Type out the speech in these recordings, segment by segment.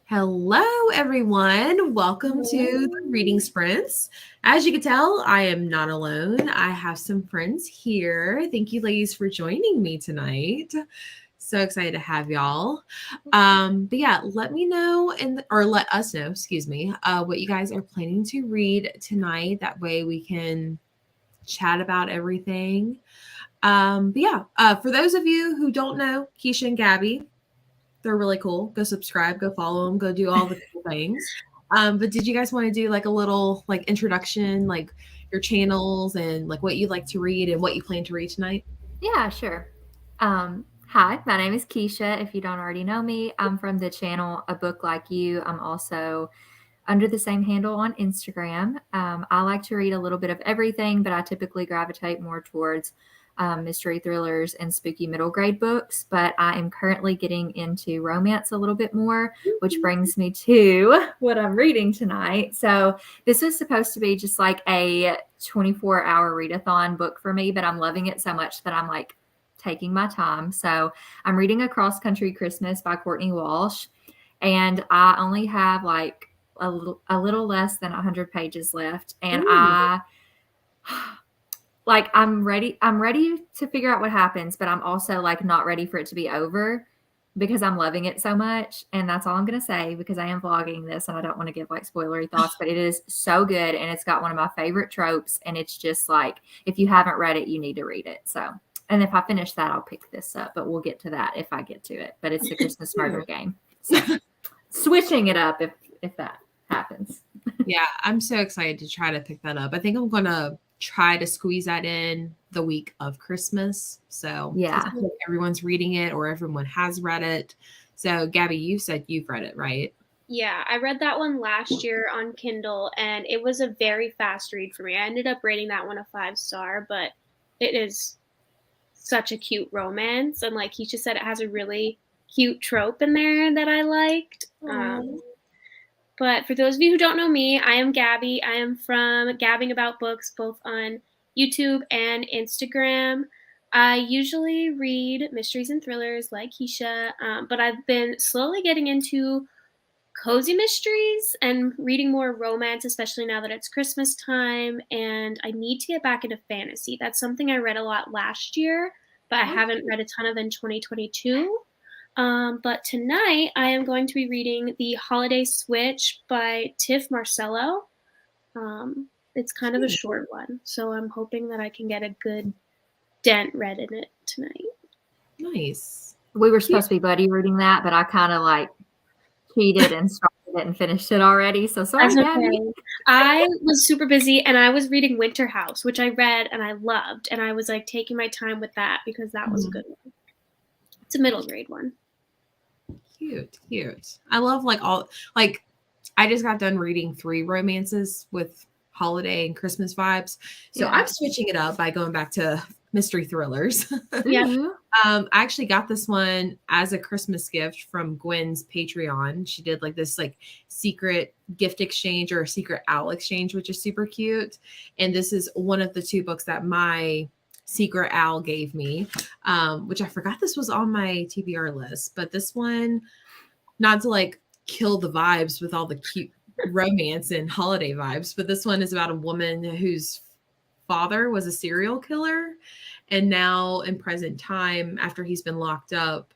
Hello, everyone. Welcome to the Reading Sprints. As you can tell, I am not alone. I have some friends here. Thank you, ladies, for joining me tonight. So excited to have y'all. But yeah, let me know or let us know, what you guys are planning to read tonight. That way we can chat about everything. For those of you who don't know Keisha and Gabby, they're really cool. Go subscribe, go follow them, go do all the cool things. But did you guys want to do like a little like introduction, like your channels and like what you like to read and what you plan to read tonight? Yeah, sure. Hi, my name is Keisha. If you don't already know me, I'm from the channel A Book Like You. I'm also under the same handle on Instagram. I like to read a little bit of everything, but I typically gravitate more towards mystery thrillers and spooky middle grade books. But I am currently getting into romance a little bit more, which brings me to what I'm reading tonight. So this was supposed to be just like a 24-hour readathon book for me, but I'm loving it so much that I'm like taking my time. So I'm reading A Cross Country Christmas by Courtney Walsh, and I only have like a little less than 100 pages left, and I'm ready to figure out what happens, but I'm also like not ready for it to be over because I'm loving it so much. And that's all I'm going to say, because I am vlogging this and I don't want to give like spoilery thoughts, but it is so good. And it's got one of my favorite tropes. And it's just like, if you haven't read it, you need to read it. So, and if I finish that, I'll pick this up, but we'll get to that if I get to it. But it's the Christmas murder game. So switching it up if that happens. Yeah, I'm so excited to try to pick that up. I think I'm going to try to squeeze that in the week of Christmas. So yeah, everyone's reading it or everyone has read it. So Gabby, you said you've read it, right? Yeah, I read that one last year on Kindle, and it was a very fast read for me. I ended up rating that one a 5-star, but it is such a cute romance. And like he just said, it has a really cute trope in there that I liked. But for those of you who don't know me, I am Gabby. I am from Gabbing About Books, both on YouTube and Instagram. I usually read mysteries and thrillers like Keisha, but I've been slowly getting into cozy mysteries and reading more romance, especially now that it's Christmas time. And I need to get back into fantasy. That's something I read a lot last year, but I haven't read a ton of in 2022. But tonight I am going to be reading The Holiday Switch by Tiff Marcello. It's kind of a short one, so I'm hoping that I can get a good dent read in it tonight. Nice. We were supposed to be buddy reading that, but I kind of like cheated and started it and finished it already. So sorry, Gabby. I was super busy and I was reading Winter House, which I read and I loved. And I was like taking my time with that because that was a good one. It's a middle grade one. Cute. I love I just got done reading 3 romances with holiday and Christmas vibes. So yeah. I'm switching it up by going back to mystery thrillers. Yeah. I actually got this one as a Christmas gift from Gwen's Patreon. She did like this like secret gift exchange or a secret owl exchange, which is super cute. And this is one of the 2 books that my secret owl gave me, which I forgot this was on my TBR list. But this one, not to like kill the vibes with all the cute romance and holiday vibes, but this one is about a woman whose father was a serial killer. And now in present time, after he's been locked up,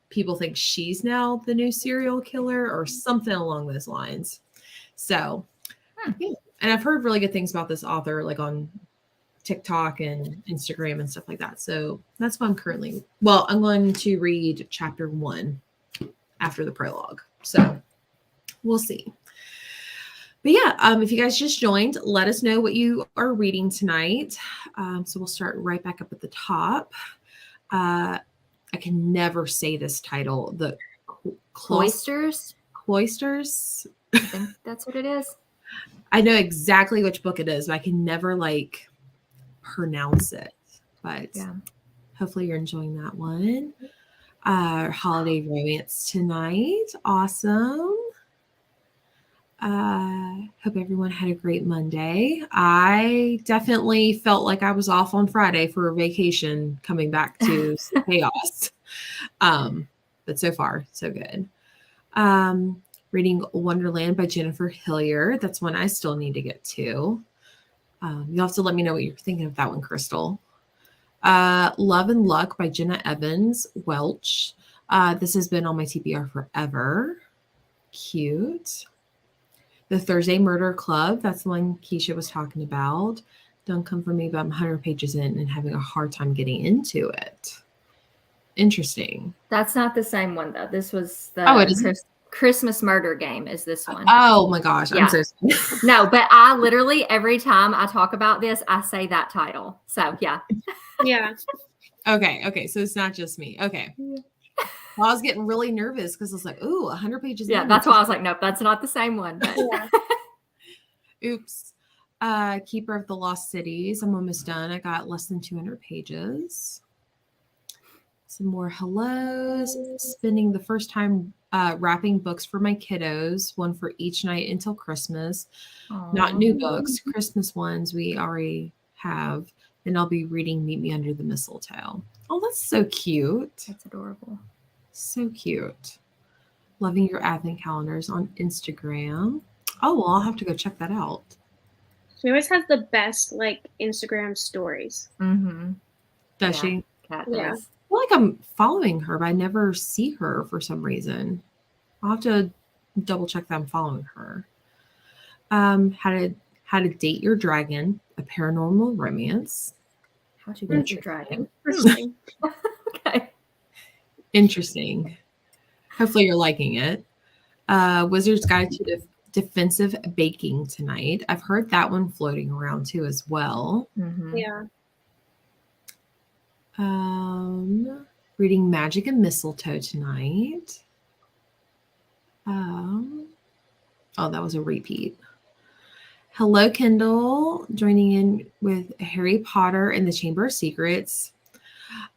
people think she's now the new serial killer or something along those lines. So, yeah. And I've heard really good things about this author, like on TikTok and Instagram and stuff like that. So that's what I'm going to read chapter 1 after the prologue. So we'll see. But yeah, if you guys just joined, let us know what you are reading tonight. So we'll start right back up at the top. I can never say this title. The Cloisters. I think that's what it is. I know exactly which book it is, but I can never like pronounce it. But yeah, hopefully you're enjoying that one. Holiday romance tonight. Awesome. Hope everyone had a great Monday. I definitely felt like I was off on Friday for a vacation coming back to chaos. But so far, so good. Reading Wonderland by Jennifer Hilliard. That's one I still need to get to. You'll have to let me know what you're thinking of that one, Crystal. Love and Luck by Jenna Evans Welch. This has been on my TBR forever. Cute. The Thursday Murder Club. That's the one Keisha was talking about. Don't come for me, but I'm 100 pages in and having a hard time getting into it. Interesting. That's not the same one, though. This was the it is. Christmas Murder Game is this one. Oh, my gosh. Yeah. I'm so sorry. No, but I literally, every time I talk about this, I say that title. So, yeah. Yeah. Okay. So it's not just me. Okay. Well, I was getting really nervous because I was like, ooh, 100 pages. Yeah, that's why I was like, nope, that's not the same one. But. Yeah. Oops. Keeper of the Lost Cities. I'm almost done. I got less than 200 pages. Some more hellos. Spending the first time wrapping books for my kiddos, one for each night until Christmas. Aww. Not new books, Christmas ones we already have. And I'll be reading Meet Me Under the Mistletoe. Oh, that's so cute. That's adorable. So cute. Loving your advent calendars on Instagram. Oh, well, I'll have to go check that out. She always has the best like Instagram stories. Mm-hmm. Does she? Kat Yeah. does. I feel like I'm following her, but I never see her for some reason. I'll have to double check that I'm following her. How to Date Your Dragon, a paranormal romance. How'd you get your dragon? Interesting. Okay. Interesting. Hopefully you're liking it. Wizard's Guide to Defensive Baking tonight. I've heard that one floating around too as well. Mm-hmm. Yeah. Reading Magic and Mistletoe tonight. Oh, that was a repeat. Hello, Kindle, joining in with Harry Potter and the Chamber of Secrets.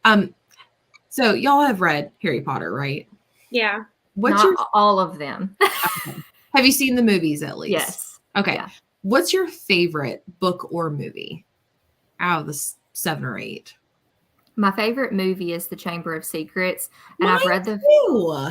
So y'all have read Harry Potter, right? Yeah. Not all of them. Okay. Have you seen the movies at least? Yes. Okay. Yeah. What's your favorite book or movie out of the 7 or 8? My favorite movie is The Chamber of Secrets, and Mine I've read the. too. Oh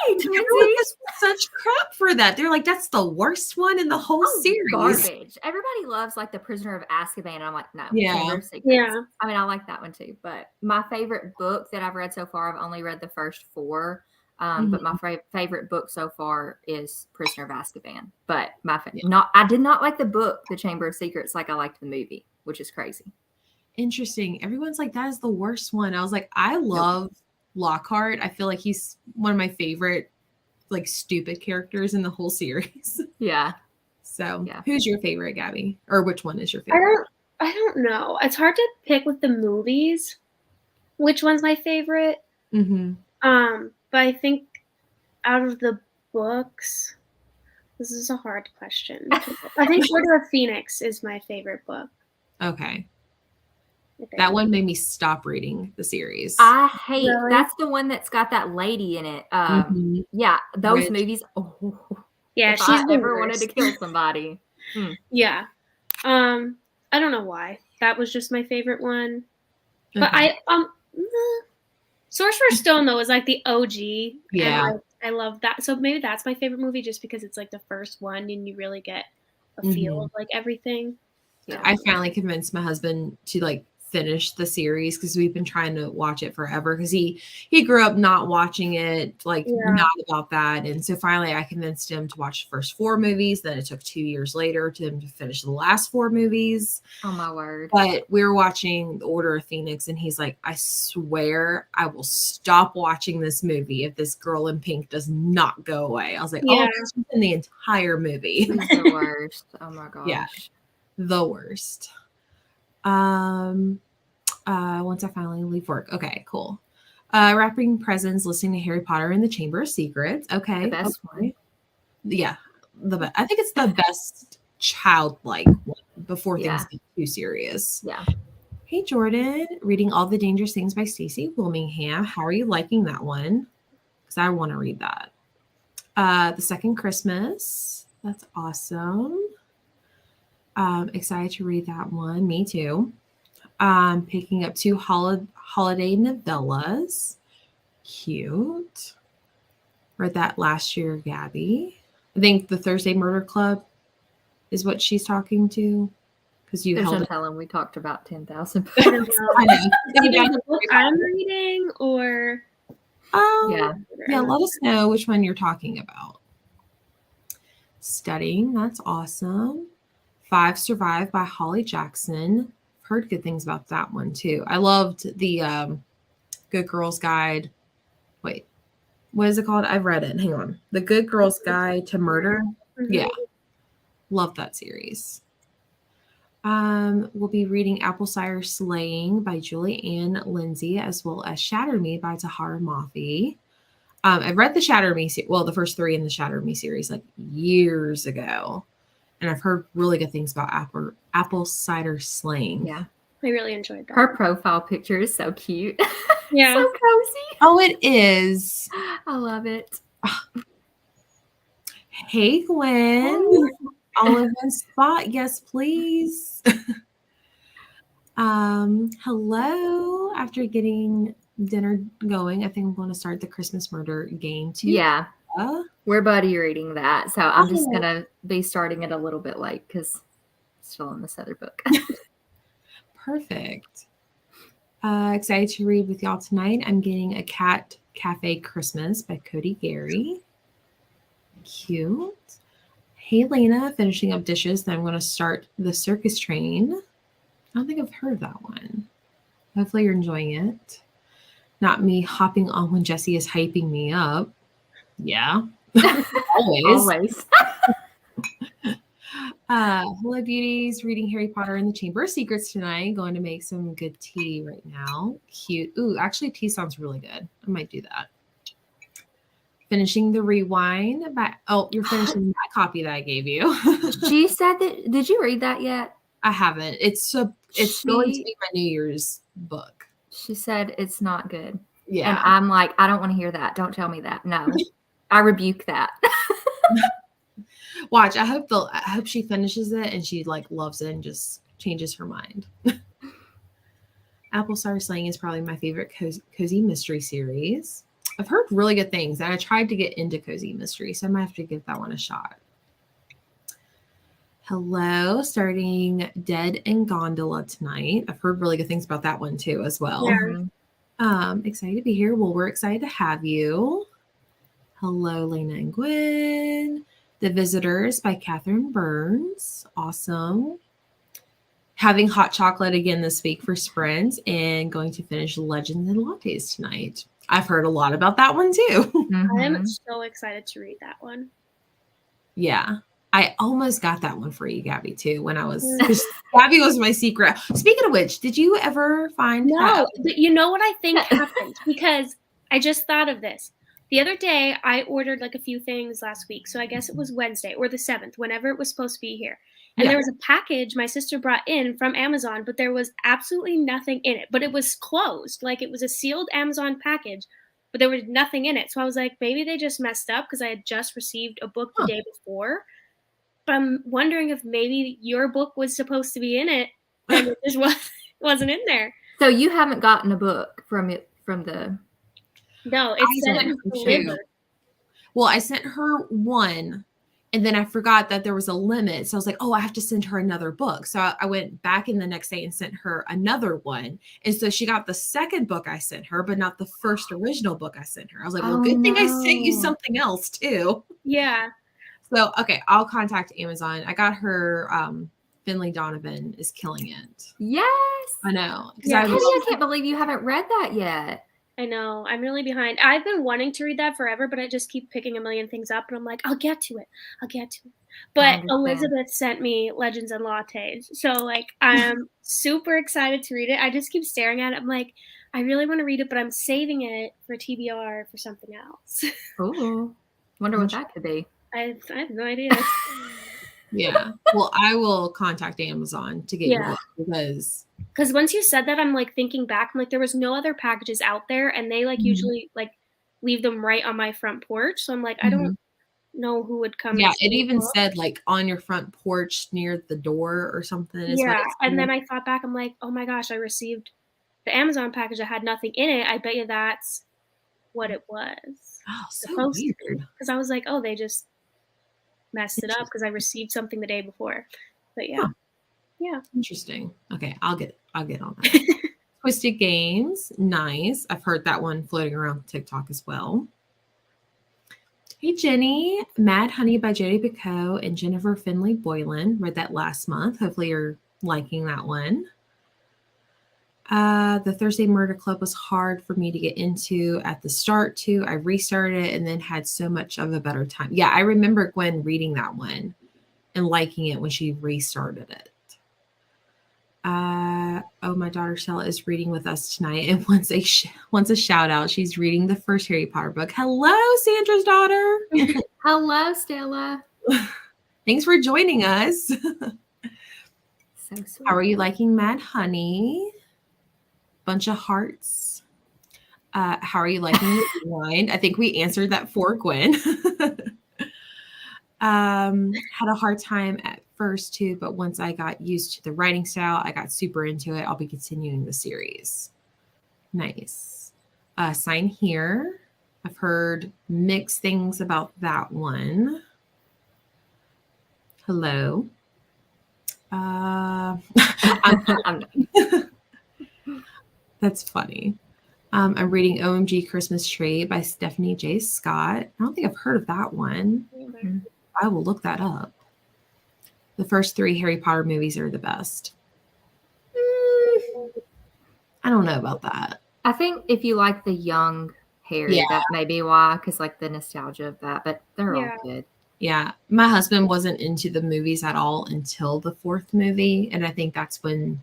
yay! Everyone gets such crap for that. They're like, that's the worst one in the whole series. Garbage. Everybody loves like The Prisoner of Azkaban, and I'm like, no. Yeah. Chamber of Secrets. Yeah. I mean, I like that one too. But my favorite book that I've read so far, I've only read the first 4. But my favorite book so far is Prisoner of Azkaban. But I did not like the book, The Chamber of Secrets, like I liked the movie, which is crazy. Interesting. Everyone's like, that is the worst one. I was like, I love Lockhart. I feel like he's one of my favorite, like, stupid characters in the whole series. Yeah. So, who's your favorite, Gabby? Or which one is your favorite? I don't know. It's hard to pick with the movies. Which one's my favorite? Mm-hmm. But I think out of the books, this is a hard question. I think Order of Phoenix is my favorite book. Okay. That one made me stop reading the series. I hate that's the one that's got that lady in it. Yeah, those movies. Oh, yeah, she's ever wanted to kill somebody. Yeah, I don't know why. That was just my favorite one. But Sorcerer's Stone though is like the OG. Yeah, and, I love that. So maybe that's my favorite movie, just because it's like the first one and you really get a feel of like everything. Yeah. I finally convinced my husband to like finish the series because we've been trying to watch it forever because he grew up not watching it, like not about that. And so finally I convinced him to watch the first 4 movies. Then it took 2 years later to him to finish the last 4 movies. Oh my word. But we were watching The Order of Phoenix and he's like, I swear I will stop watching this movie if this girl in pink does not go away. I was like, oh, that's in the entire movie. She's the worst. Oh my gosh. Yeah. The worst. Once I finally leave work. Okay, cool. Wrapping presents, listening to Harry Potter and the Chamber of Secrets. Okay. The best one. Yeah. I think it's the best childlike one before things get too serious. Yeah. Hey Jordan, reading All the Dangerous Things by Stacey Wilmingham. How are you liking that one? Because I want to read that. The Second Christmas. That's awesome. Excited to read that one. Me too. Picking up 2 holiday novellas. Cute. Read that last year, Gabby. I think the Thursday Murder Club is what she's talking to. Because you There's held no it. telling. We talked about 10,000 I don't books. know. I know. Either the book I'm reading or Yeah. Yeah, let us know which one you're talking about. Studying, that's awesome. 5 Survive by Holly Jackson. I've heard good things about that one too. I loved the Good Girls Guide. Wait, what is it called? I've read it. Hang on. The Good Girls Guide to Murder. Mhm. Yeah. Love that series. We'll be reading Apple Cider Slaying by Julie Ann Lindsay, as well as Shatter Me by Tahara Mafi. I've read the Shatter Me, the first 3 in the Shatter Me series like years ago, and I've heard really good things about Apple Cider Slaying. Yeah. I really enjoyed that. Her profile picture is so cute. Yeah. So cozy. Oh, it is. I love it. Hey, Gwen. All in one spot. Yes, please. Hello. After getting dinner going, I think I'm going to start the Christmas Murder game too. Yeah. We're buddy reading that. So I'm just going to be starting it a little bit late because still in this other book. Perfect. Excited to read with y'all tonight. I'm getting A Cat Cafe Christmas by Cody Gary. Cute. Hey, Lena, finishing up dishes. Then I'm going to start The Circus Train. I don't think I've heard that one. Hopefully you're enjoying it. Not me hopping on when Jesse is hyping me up. Yeah. Always. Hello, beauties. Reading Harry Potter and the Chamber of Secrets tonight. Going to make some good tea right now. Cute. Ooh, actually, tea sounds really good. I might do that. Finishing the Rewind. You're finishing that copy that I gave you. She said that. Did you read that yet? I haven't. It's going to be my New Year's book. She said it's not good. Yeah. And I'm like, I don't want to hear that. Don't tell me that. No. I rebuke that. Watch. I hope she finishes it and she like loves it and just changes her mind. Apple Cider Slaying is probably my favorite cozy mystery series. I've heard really good things, and I tried to get into cozy mystery, so I might have to give that one a shot. Hello, starting Dead and Gondola tonight. I've heard really good things about that one too, as well. Yeah. Excited to be here. Well, we're excited to have you. Hello, Lena and Gwen. The Visitors by Catherine Burns. Awesome. Having hot chocolate again this week for sprints and going to finish Legends and Lattes tonight. I've heard a lot about that one too. Mm-hmm. I am so excited to read that one. Yeah. I almost got that one for you, Gabby, too, when I was, because Gabby was my secret. Speaking of which, did you ever find No, but you know what I think happened? Because I just thought of this. The other day, I ordered like a few things last week. So I guess it was Wednesday or the 7th, whenever it was supposed to be here. And there was a package my sister brought in from Amazon, but there was absolutely nothing in it. But it was closed. Like it was a sealed Amazon package, but there was nothing in it. So I was like, maybe they just messed up because I had just received a book the day before. But I'm wondering if maybe your book was supposed to be in it and it just wasn't in there. So you haven't gotten a book from the... No, it said it was delivered. Well, I sent her one, and then I forgot that there was a limit. So I was like, oh, I have to send her another book. So I went back in the next day and sent her another one. And so she got the second book I sent her, but not the first original book I sent her. I was like, well, good thing I sent you something else too. Yeah. So, okay, I'll contact Amazon. I got her Finley Donovan is killing it. Yes. I know. Yeah, I can't believe you haven't read that yet. I know. I'm really behind. I've been wanting to read that forever, but I just keep picking a million things up, and I'm like, I'll get to it. But Elizabeth sent me Legends and Lattes. So, like, I'm super excited to read it. I just keep staring at it. I'm like, I really want to read it, but I'm saving it for TBR for something else. Ooh. Wonder what that could be. I have no idea. Yeah. Well, I will contact Amazon to get your book because once you said that, I'm like thinking back. I'm like, there was no other packages out there, and they like usually like leave them right on my front porch. So I'm like, I don't know who would come. Yeah, it even said like on your front porch near the door or something. Yeah, and then I thought back. I'm like, oh my gosh, I received the Amazon package that had nothing in it. I bet you that's what it was Oh, so supposed to be. weird. Because I was like, oh, they just messed it up because I received something the day before. But yeah. Huh. Yeah. Interesting. Okay, I'll get on that. Twisted Games, nice. I've heard that one floating around TikTok as well. Hey Jenny, Mad Honey by Jodi Picoult and Jennifer Finley Boylan. Read that last month. Hopefully you're liking that one. The Thursday Murder Club was hard for me to get into at the start too. I restarted it and then had so much of a better time. Yeah, I remember Gwen reading that one and liking it when she restarted it. Oh, my daughter Stella is reading with us tonight and wants a shout out. She's reading the first Harry Potter book. Hello, Sandra's daughter. Hello, Stella. Thanks for joining us. So sweet. How are you liking Mad Honey? Bunch of hearts. How are you liking the Rewind? I think we answered that for Gwen. Had a hard time at first too, but once I got used to the writing style, I got super into it. I'll be continuing the series. Nice. Sign Here. I've heard mixed things about that one. Hello. I'm That's funny. I'm reading OMG Christmas Tree by Stephanie J. Scott. I don't think I've heard of that one. I will look that up. The first 3 Harry Potter movies are the best. I don't know about that. I think if you like the young Harry, Yeah. that may be why, because like the nostalgia of that, but they're all good. Yeah. My husband wasn't into the movies at all until the 4th movie. And I think that's when,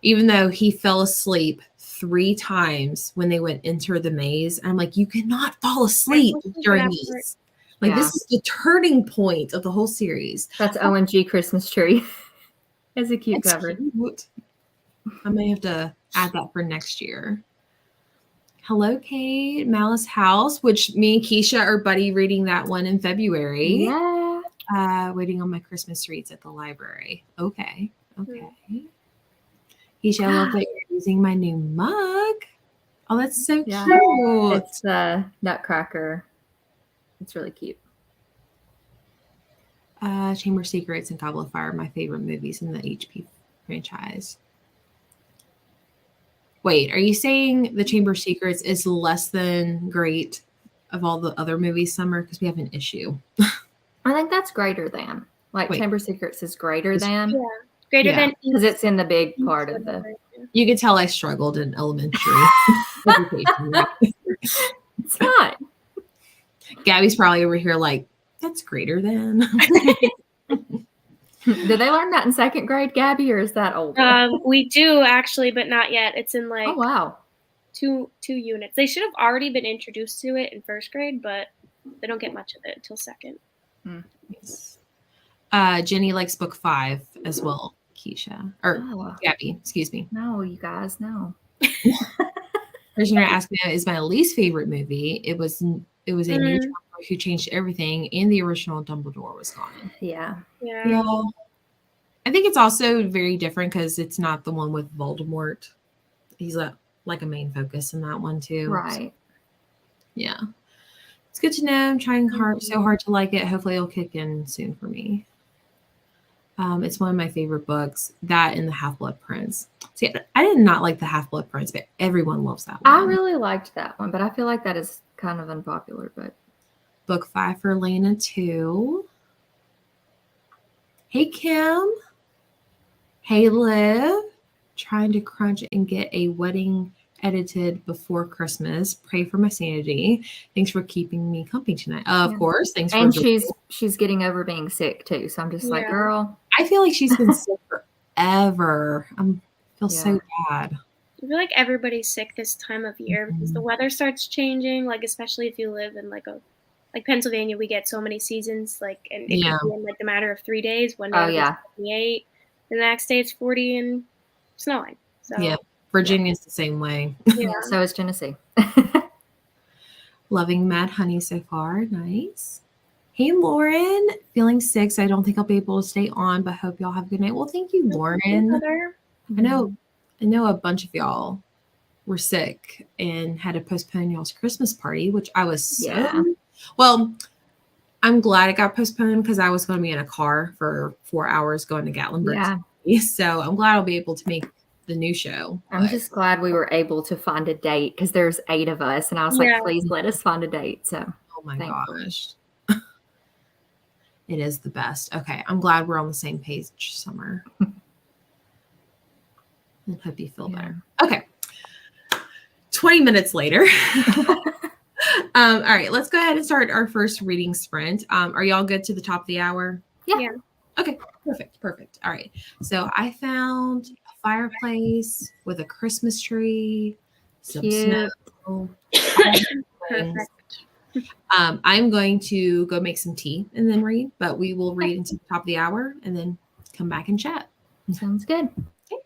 even though he fell asleep 3 times when they went Enter the Maze, I'm like, you cannot fall asleep during these. Like, this is the turning point of the whole series. That's OMG Christmas Tree. It's a cute It's cover. cute. I may have to add that for next year. Hello, Kate. Malice House, which me and Keisha are buddy reading that one in February. Yeah. Waiting on my Christmas reads at the library. Okay. Keisha, I love that you're using my new mug. Oh, that's so cute. It's the Nutcracker. It's really cute. Chamber of Secrets and Goblet of Fire are my favorite movies in the HP franchise. Wait, are you saying the Chamber of Secrets is less than great of all the other movies, Summer? Because we have an issue. I think that's greater than. Like Chamber of Secrets is greater than. Yeah. Greater than. Because it's in the big part of the. You could tell I struggled in elementary education. Right? It's not. Gabby's probably over here like, that's greater than. Did they learn that in 2nd grade, Gabby, or is that older? We do actually, but not yet. It's in like 2 units. They should have already been introduced to it in 1st grade, but they don't get much of it until 2nd. Yes. Jenny likes book 5 as well, Keisha. Or Gabby, excuse me. No, you guys, no. Person asked me, is my least favorite movie. It was a new Dumbledore who changed everything, and the original Dumbledore was gone. Yeah. I think it's also very different because it's not the one with Voldemort. He's like a main focus in that one too. Right. Yeah. It's good to know. I'm trying so hard to like it. Hopefully it'll kick in soon for me. It's one of my favorite books, that and the Half-Blood Prince. See, I did not like the Half-Blood Prince, but everyone loves that one. I really liked that one, but I feel like that is kind of unpopular. But book 5 for Lena too. Hey, Kim. Hey, Liv. Trying to crunch and get a wedding edited before Christmas. Pray for my sanity. Thanks for keeping me company tonight. Of course. Thanks for. And she's getting over being sick too. So I'm just like, girl. I feel like she's been sick forever. I feel so bad. I feel like everybody's sick this time of year because the weather starts changing. Like especially if you live in like Pennsylvania, we get so many seasons. Like and it can be in like the matter of 3 days. One day it's 28, the next day it's 40 and snowing. So yeah. Virginia's the same way. Yeah, so is Tennessee. Loving Mad Honey so far. Nice. Hey, Lauren. Feeling sick, so I don't think I'll be able to stay on, but hope y'all have a good night. Well, thank you, Lauren. I know a bunch of y'all were sick and had to postpone y'all's Christmas party, which I was so Yeah. well. I'm glad it got postponed because I was going to be in a car for 4 hours going to Gatlinburg. Yeah. So I'm glad I'll be able to make the new show. I'm just glad we were able to find a date because there's 8 of us, and I was Yeah. like, please let us find a date. So oh my thankfully. gosh. It is the best. Okay. I'm glad we're on the same page, Summer. I hope you feel better. Okay. 20 minutes later. All right, let's go ahead and start our first reading sprint. Are y'all good to the top of the hour? Yeah. Okay, perfect. All right. So I found a fireplace with a Christmas tree, some Cute. snow. Perfect. I'm going to go make some tea and then read, but we will read until the top of the hour and then come back and chat. Sounds good. Okay.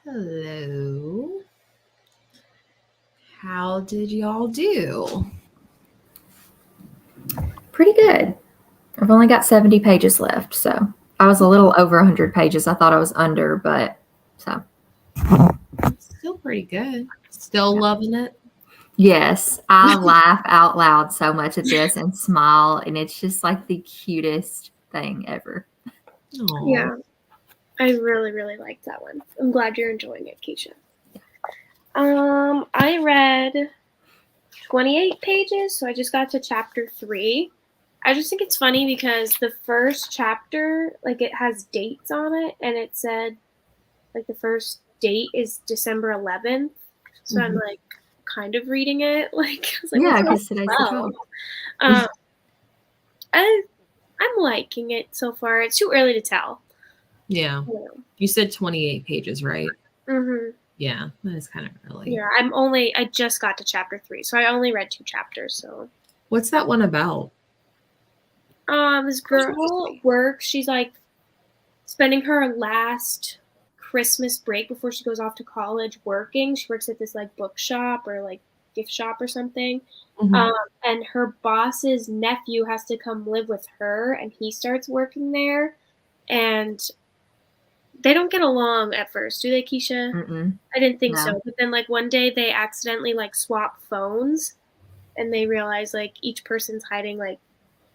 Hello. How did y'all do? Pretty good. I've only got 70 pages left, so I was a little over 100 pages. I thought I was under, but so. Still pretty good. Still loving it. Yes, I laugh out loud so much at this and smile, and it's just like the cutest thing ever. Aww. Yeah, I really, really liked that one. I'm glad you're enjoying it, Keisha. I read 28 pages, so I just got to chapter 3. I just think it's funny because the first chapter, like, it has dates on it, and it said, like, the first date is December 11th. So I'm like kind of reading it. Like, I was like, yeah, because today's the 12th. I'm liking it so far. It's too early to tell. Yeah. You said 28 pages, right? Mm-hmm. Yeah, that is kind of early. Yeah, I just got to chapter 3, so I only read 2 chapters. So what's that one about? This girl works. She's like spending her last Christmas break before she goes off to college working. She works at this like bookshop or like gift shop or something. And her boss's nephew has to come live with her, and he starts working there. And they don't get along at first, do they, Keisha? Mm-mm. I didn't think so. But then, like, one day they accidentally, like, swap phones, and they realize, like, each person's hiding, like,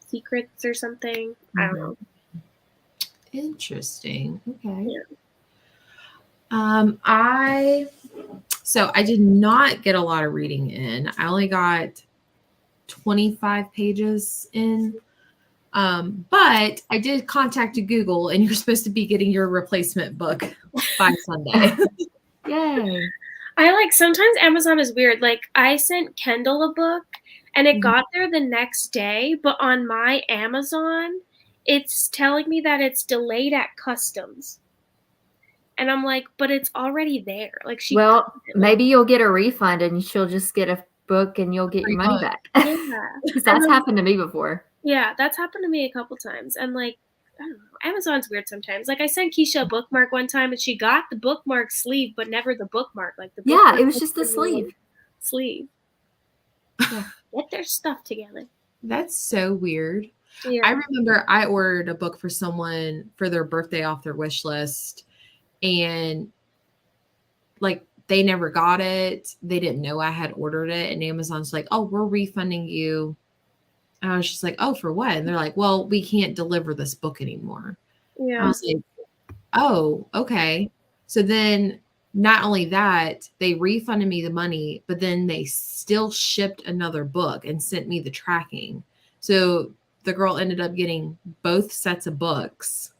secrets or something. I don't know. Interesting. Okay. Yeah. I did not get a lot of reading in. I only got 25 pages in. But I did contact Google, and you're supposed to be getting your replacement book by Sunday. Yay. Sometimes Amazon is weird. Like, I sent Kendall a book, and it got there the next day, but on my Amazon, it's telling me that it's delayed at customs. And I'm like, but it's already there. Like, maybe you'll get a refund, and she'll just get a book, and you'll get your money back. Yeah. Because that's happened to me before. Yeah, that's happened to me a couple times. And, like, I don't know. Amazon's weird sometimes. Like, I sent Keisha a bookmark one time, and she got the bookmark sleeve, but never the bookmark. Like, the bookmark it was just the sleeve. Yeah. Get their stuff together. That's so weird. Yeah. I remember I ordered a book for someone for their birthday off their wish list, and like they never got it. They didn't know I had ordered it, and Amazon's like, "Oh, we're refunding you." And I was just like, "Oh, for what?" And they're like, "Well, we can't deliver this book anymore." Yeah. I was like, "Oh, okay." So then not only that, they refunded me the money, but then they still shipped another book and sent me the tracking. So the girl ended up getting both sets of books.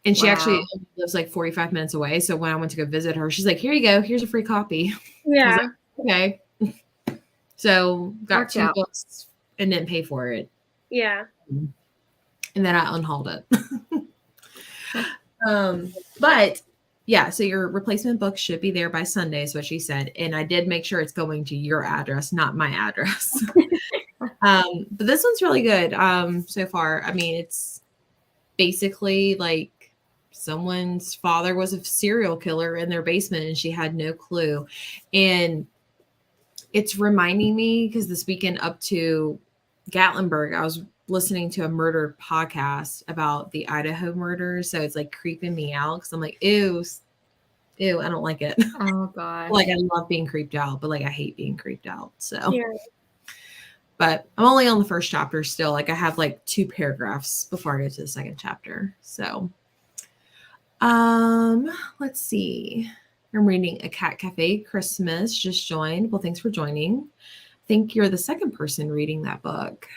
And she actually lives like 45 minutes away. So when I went to go visit her, she's like, "Here you go. Here's a free copy." Yeah. I was like, okay. So got 2 books and didn't pay for it. Yeah. And then I unhauled it. But yeah, so your replacement book should be there by Sunday, is what she said. And I did make sure it's going to your address, not my address. But this one's really good so far. I mean, it's basically like someone's father was a serial killer in their basement and she had no clue. And it's reminding me, because this weekend up to Gatlinburg, I was listening to a murder podcast about the Idaho murders. So it's like creeping me out because I'm like, ew, I don't like it. Oh God. Like, I love being creeped out, but like I hate being creeped out. So Yeah. But I'm only on the first chapter still. Like I have like 2 paragraphs before I go to the second chapter. So let's see. I'm reading A Cat Cafe Christmas. Just joined. Well, thanks for joining. I think you're the second person reading that book.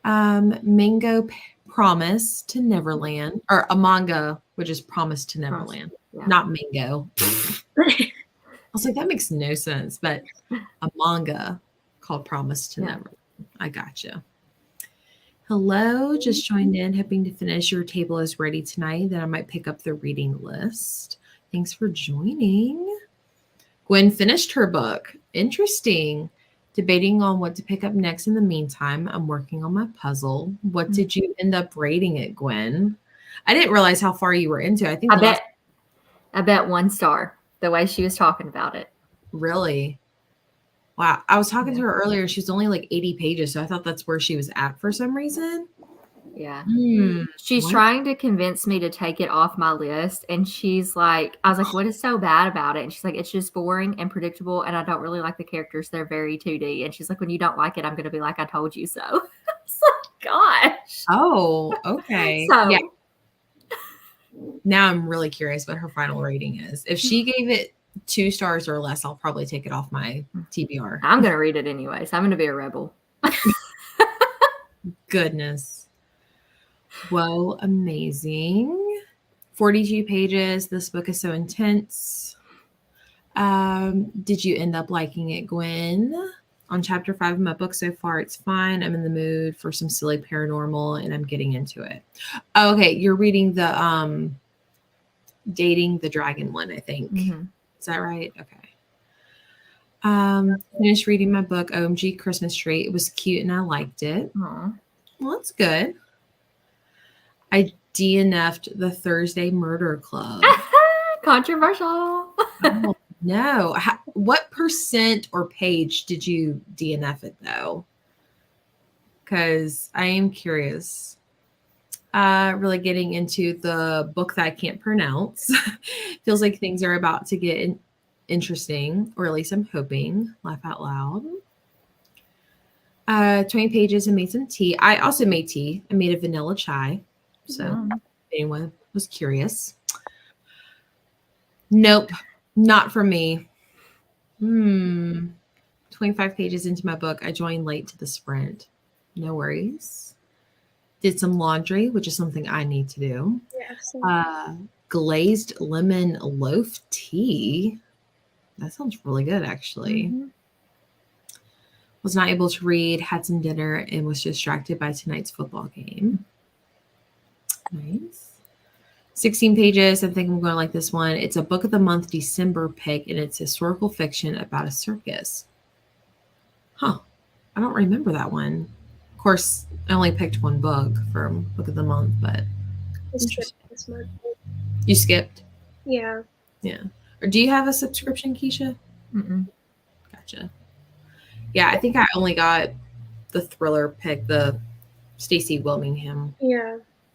Mango Promise to Neverland, or a manga, which is Promise to Neverland, not Mango. I was like, that makes no sense, but a manga called Promise to Neverland. I gotcha. Hello, just joined in, hoping to finish. Your table is ready tonight. Then I might pick up the reading list. Thanks for joining. Gwen finished her book. Interesting. Debating on what to pick up next. In the meantime, I'm working on my puzzle. What did you end up rating it, Gwen? I didn't realize how far you were into it. I think I bet 1 star, the way she was talking about it. Really? Wow. I was talking to her earlier. She was only like 80 pages. So I thought that's where she was at for some reason. Yeah. Hmm. She's trying to convince me to take it off my list. And she's like, I was like, what is so bad about it? And she's like, it's just boring and predictable. And I don't really like the characters. They're very 2D. And she's like, when you don't like it, I'm going to be like, I told you so. It's like, gosh. Oh, okay. So, yeah. Now I'm really curious what her final rating is. If she gave it 2 stars or less, I'll probably take it off my TBR. I'm going to read it anyway. So I'm going to be a rebel. Goodness. Well, amazing. 42 pages. This book is so intense. Did you end up liking it, Gwen? On chapter 5 of my book so far, it's fine. I'm in the mood for some silly paranormal and I'm getting into it. Oh, okay. You're reading the Dating the Dragon one, I think. Mm-hmm. Is that right? Okay. Finished reading my book, OMG Christmas Tree. It was cute and I liked it. Aww. Well, that's good. I DNF'd the Thursday Murder Club. Controversial. Oh, no. What percent or page did you DNF it though? Because I am curious. Really getting into the book that I can't pronounce. Feels like things are about to get interesting, or at least I'm hoping. Laugh out loud. 20 pages and made some tea. I also made tea. I made a vanilla chai. So if anyone was curious. Nope, not for me. 25 pages into my book. I joined late to the sprint. No worries. Did some laundry, which is something I need to do. Yes. Glazed lemon loaf tea. That sounds really good, actually. Mm-hmm. Was not able to read, had some dinner, and was distracted by tonight's football game. Nice. 16 pages. I think I'm going to like this one. It's a book of the month December pick, and it's historical fiction about a circus. Huh. I don't remember that one. Of course, I only picked one book from book of the month, but This month. you skipped? Yeah. Yeah. Or do you have a subscription, Keisha? Mm-mm. Gotcha. Yeah, I think I only got the thriller pick, the Stacey Wilmingham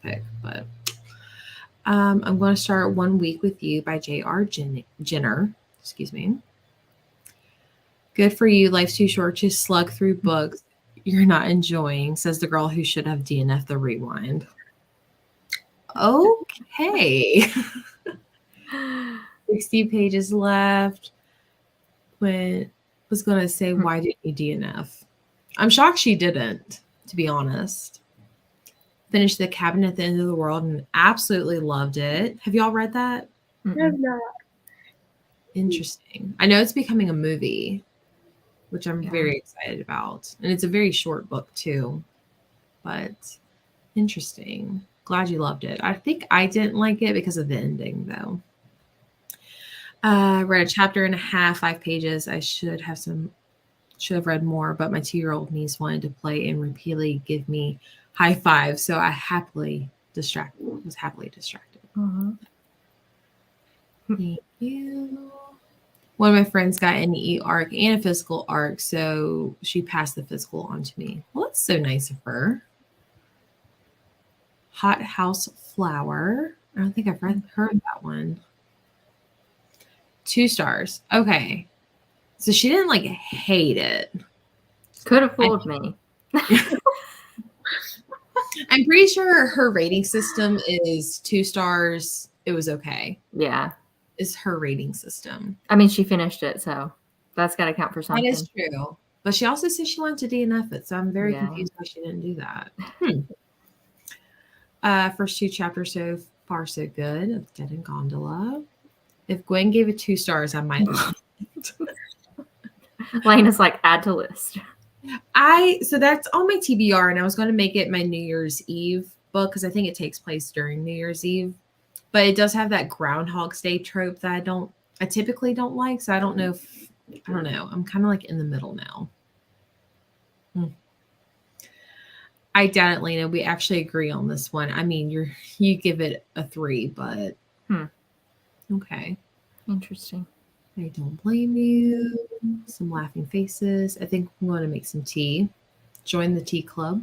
pick, but I'm going to start One Week with You by J.R. Jenner. Excuse me. Good for you. Life's too short to slug through books you're not enjoying, says the girl who should have DNF the rewind. Okay. 60 pages left. When was going to say, why didn't you DNF? I'm shocked she didn't, to be honest. Finished The Cabin at the End of the World and absolutely loved it. Have y'all read that? I have not. Interesting. I know it's becoming a movie, which I'm very excited about. And it's a very short book too, but interesting. Glad you loved it. I think I didn't like it because of the ending though. Read a chapter and a half, 5 pages. I should have read more, but my 2-year-old niece wanted to play and repeatedly give me high fives, so I was happily distracted. Uh-huh. Thank you. One of my friends got an e-arc and a physical arc, so she passed the physical on to me. Well, that's so nice of her. Hot House Flower. I don't think I've heard that one. 2 stars. Okay. So she didn't like hate it. Could have fooled me. I'm pretty sure her rating system is 2 stars. It was okay. Yeah. Is her rating system. I mean, she finished it, so that's got to count for something. That is true. But she also said she wanted to DNF it, so I'm very confused why she didn't do that. First 2 chapters so far so good. It's Dead in Gondola. If Gwen gave it 2 stars, I might love it. Lena's like, add to list. So that's on my TBR, and I was going to make it my New Year's Eve book because I think it takes place during New Year's Eve. But it does have that Groundhog's Day trope that I typically don't like. So I don't know. I'm kind of like in the middle now. I doubt it, Lena. We actually agree on this one. I mean, you give it a 3, but Okay. Interesting. I don't blame you. Some laughing faces. I think we want to make some tea. Join the tea club.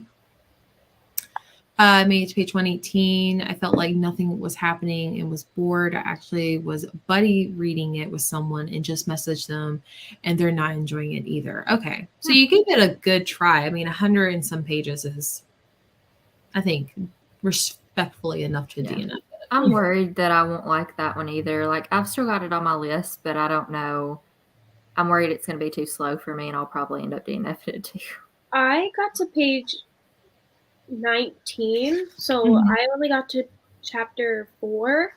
I made it to page 118. I felt like nothing was happening and was bored. I actually was buddy reading it with someone and just messaged them, and they're not enjoying it either. Okay. So you gave it a good try. I mean, 100 and some pages is, I think, respectfully enough to DNF it. I'm worried that I won't like that one either. Like, I've still got it on my list, but I don't know. I'm worried it's going to be too slow for me, and I'll probably end up DNFing it too. I got to page 19, so Mhm. I only got to chapter 4,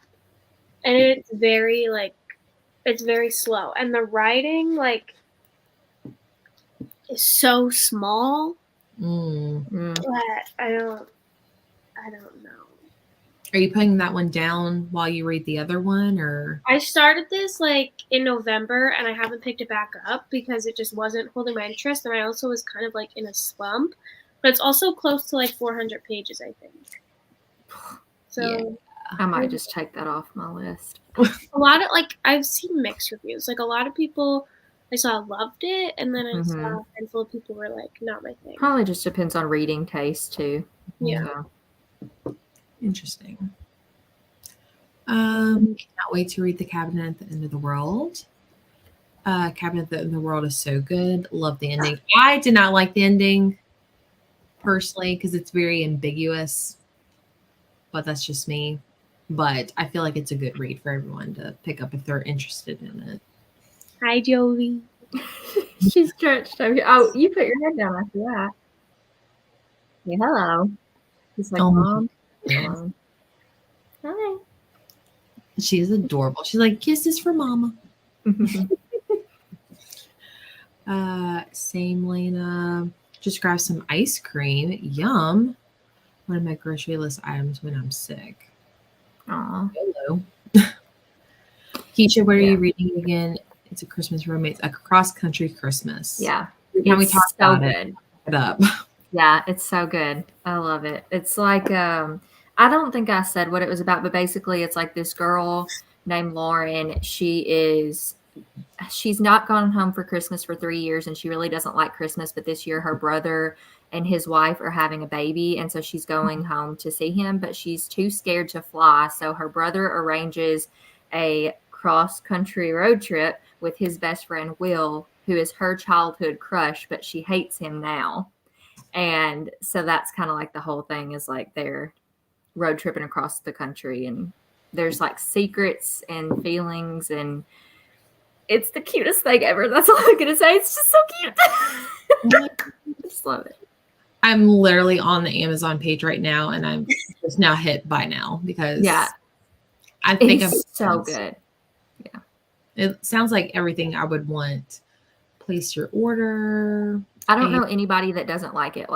and it's very it's very slow, and the writing is so small that I don't know. Are you putting that one down while you read the other one, or? I started this in November, and I haven't picked it back up because it just wasn't holding my interest, and I also was kind of in a slump. But it's also close to 400 pages, I think. So Yeah. I might just take that off my list. a lot of I've seen mixed reviews. A lot of people I saw loved it, and then I saw a handful of people were not my thing. Probably just depends on reading taste too. Yeah. So. Interesting. Cannot wait to read The Cabinet at the End of the World. Cabinet at the End of the World is so good. Love the ending. I did not like the ending personally because it's very ambiguous, but that's just me. But I feel like it's a good read for everyone to pick up if they're interested in it. Hi, Joey. She's stretched over here. Oh, you put your head down after that. Yeah, hello. He's like, Mom. Hello. Hi. She is adorable. She's like, kisses for mama. Same Lena. Just grab some ice cream. Yum. One of my grocery list items when I'm sick. Aw. Hello. Keisha, what are you reading again? It's a Christmas romance, a cross-country Christmas. Yeah. Can we talk so about good. it up? Yeah, it's so good. I love it. It's like I don't think I said what it was about, but basically it's like this girl named Lauren. She's not gone home for Christmas for 3 years, and she really doesn't like Christmas, but this year her brother and his wife are having a baby, and so she's going home to see him, but she's too scared to fly. So her brother arranges a cross-country road trip with his best friend Will, who is her childhood crush, but she hates him now. And so that's kind of like the whole thing is they're road tripping across the country, and there's secrets and feelings, and it's the cutest thing ever. That's all I'm going to say. It's just so cute. Just love it. I'm literally on the Amazon page right now, and I'm just now hit buy now because I think it's so good. Yeah. It sounds like everything I would want. Place your order. I don't know anybody that doesn't like it.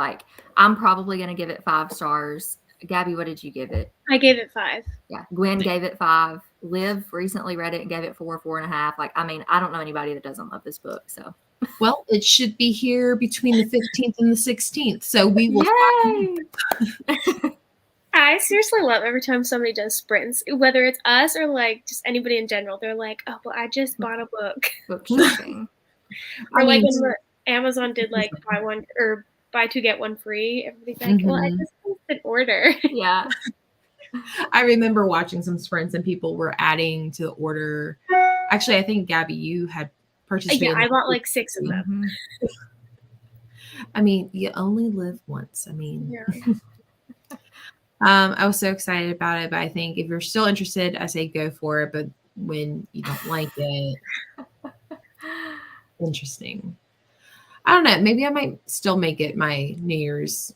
I'm probably going to give it 5 stars. Gabby, what did you give it? I gave it 5. Yeah. Gwen gave it 5. Liv recently read it and gave it 4.5. I mean, I don't know anybody that doesn't love this book. So, well, it should be here between the 15th and the 16th. So we will. I seriously love every time somebody does sprints, whether it's us or just anybody in general. They're like, "Oh, well, I just bought a book." Book shopping. Or when Amazon did buy one or buy 2 get 1 free. Everybody's like, "Well, I just placed an order." Yeah. I remember watching some sprints and people were adding to the order. Actually, I think Gabby, you had purchased. Yeah, I bought 6 of them. I mean, you only live once. I mean, I was so excited about it, but I think if you're still interested, I say go for it. But when you don't like it, interesting. I don't know. Maybe I might still make it my New Year's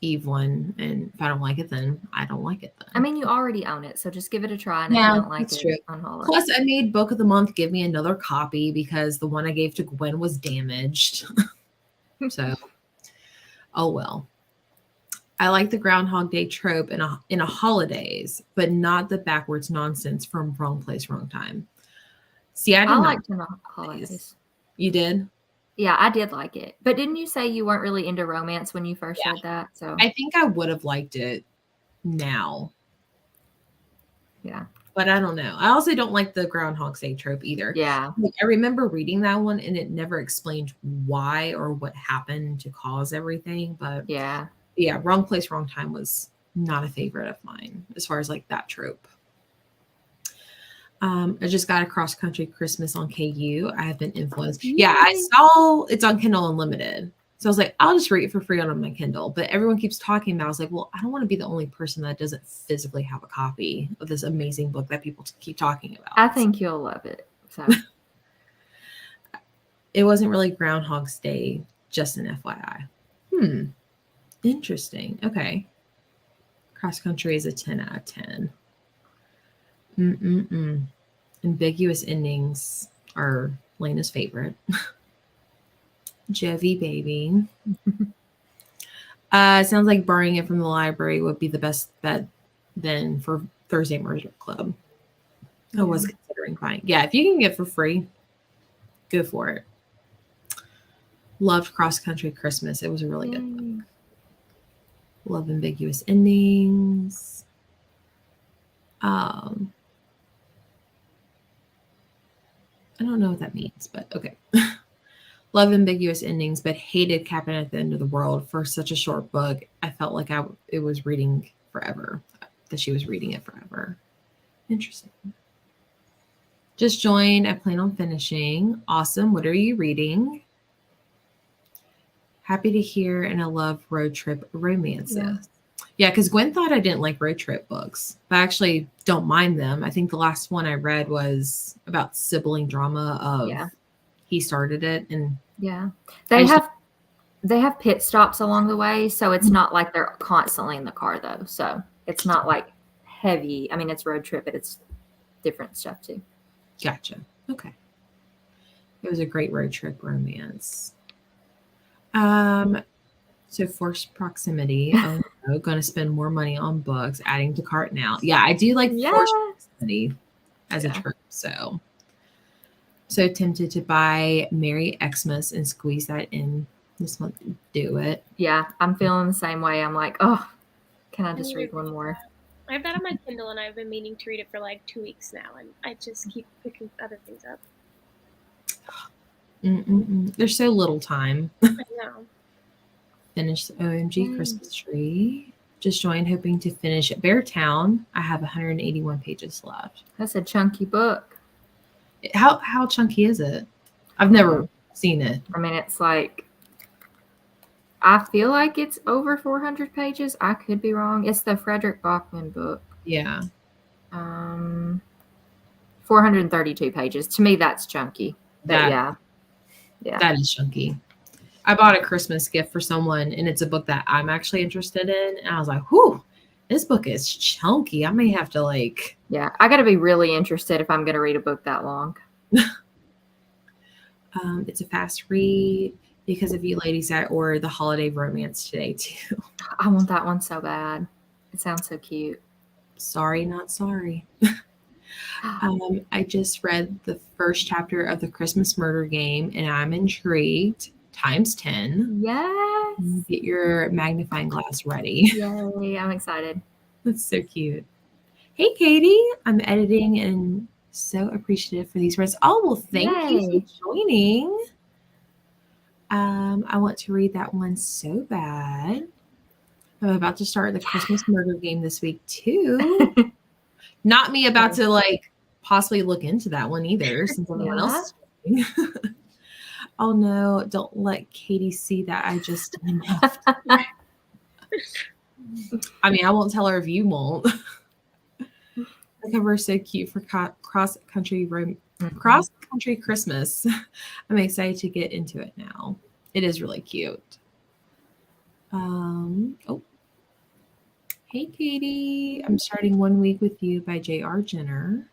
Eve one, and if I don't like it, then I don't like it. Then I mean, you already own it, so just give it a try. And if you don't like it, unhaul it. Plus, I made Book of the Month give me another copy because the one I gave to Gwen was damaged. So, oh well. I like the Groundhog Day trope in a holidays, but not the backwards nonsense from Wrong Place, Wrong Time. See, I liked the holidays. You did? Yeah, I did like it. But didn't you say you weren't really into romance when you first read that? So I think I would have liked it now. Yeah. But I don't know. I also don't like the Groundhog Day trope either. Yeah. Like, I remember reading that one and it never explained why or what happened to cause everything. But Yeah. yeah, Wrong Place, Wrong Time was not a favorite of mine as far as like that trope. I just got a cross country Christmas on KU. I have been influenced. Yeah, I Yay. saw it's on Kindle Unlimited. So I was like, I'll just read it for free on my Kindle. But everyone keeps talking about it. I was like, well, I don't want to be the only person that doesn't physically have a copy of this amazing book that people keep talking about. I think you'll love it. So it wasn't really Groundhog's Day, just an FYI. Interesting. Okay. Cross country is a 10 out of 10. Ambiguous endings are Lena's favorite. Jovi baby. Sounds like borrowing it from the library would be the best bet then for Thursday Murder Club. I was considering buying. Yeah, if you can get for free, go for it. Loved Cross Country Christmas. It was a really good book. Love ambiguous endings. I don't know what that means, but okay. Love ambiguous endings, but hated Cabin at the End of the World for such a short book. I felt like it was reading forever, that she was reading it forever. Interesting. Just joined. I plan on finishing. Awesome. What are you reading? Happy to hear, and I love road trip romances. Yeah, because Gwen thought I didn't like road trip books, but I actually don't mind them. I think the last one I read was about sibling drama of he started it, and they have pit stops along the way, so it's not like they're constantly in the car though. So it's not like heavy. I mean, it's road trip, but it's different stuff too. Gotcha. Okay. It was a great road trip romance. So forced proximity. Oh no, going to spend more money on books, adding to cart now. Yeah, I do like forced proximity as a trope. So tempted to buy Merry Xmas and squeeze that in this month. Do it. Yeah, I'm feeling the same way. I'm like, oh, can I just read one more? I have that on my Kindle, and I've been meaning to read it for like 2 weeks now, and I just keep picking other things up. There's so little time. I know. Finish the OMG Christmas tree. Just joined, hoping to finish at Beartown. I have 181 pages left. That's a chunky book. How chunky is it? I've never seen it. I mean, it's like, I feel like it's over 400 pages. I could be wrong. It's the Frederick Bachman book. Yeah. 432 pages. To me, that's chunky. But yeah. That is chunky. I bought a Christmas gift for someone, and it's a book that I'm actually interested in. And I was like, whew, this book is chunky. I may have to like. Yeah, I got to be really interested if I'm going to read a book that long. It's a fast read because of you ladies. I ordered the holiday romance today too. I want that one so bad. It sounds so cute. Sorry, not sorry. I just read the first chapter of the Christmas Murder Game, and I'm intrigued. Times 10. Yes. Get your magnifying glass ready. Yay, I'm excited. That's so cute. Hey, Katie. I'm editing and so appreciative for these words. Oh, well, thank you for joining. I want to read that one so bad. I'm about to start the Christmas Murder Game this week, too. Not me about to, like, possibly look into that one either, since everyone else is doing. Oh no, don't let Katie see that I just enough. I mean, I won't tell her if you won't. The cover is so cute for cross country Christmas. I'm excited to get into it now. It is really cute. Hey Katie, I'm starting 1 Week with You by J.R. Jenner.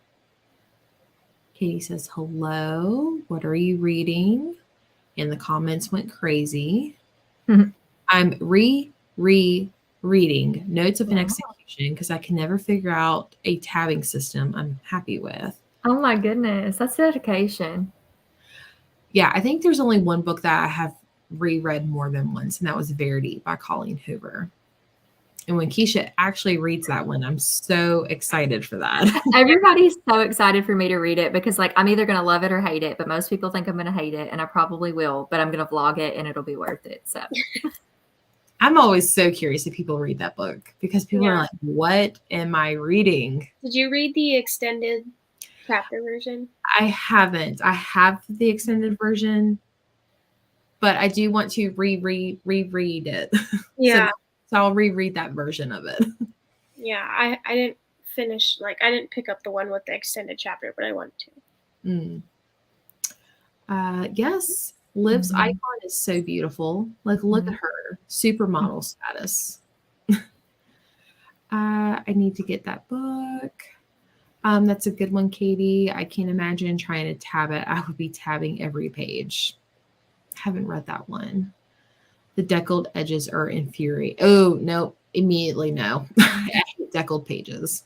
Katie says, hello, what are you reading? And the comments went crazy. I'm rereading Notes of an Execution because I can never figure out a tabbing system I'm happy with. Oh my goodness, that's dedication. Yeah, I think there's only one book that I have reread more than once, and that was Verity by Colleen Hoover. And when Keisha actually reads that one, I'm so excited for that. Everybody's so excited for me to read it because, like, I'm either going to love it or hate it, but most people think I'm going to hate it, and I probably will, but I'm going to vlog it and it'll be worth it. So I'm always so curious if people read that book because people are Yeah. like, what am I reading? Did you read the extended chapter version? I haven't. I have the extended version, but I do want to reread it. Yeah. So I'll reread that version of it. Yeah. I didn't finish, like, I didn't pick up the one with the extended chapter, but I want to. Yes, Liv's Mhm. icon is so beautiful. Like, look at her, supermodel status. I need to get that book. That's a good one, Katie. I can't imagine trying to tab it. I would be tabbing every page. Haven't read that one. The deckled edges are infuriating. Oh, no, immediately no. I hate deckled pages.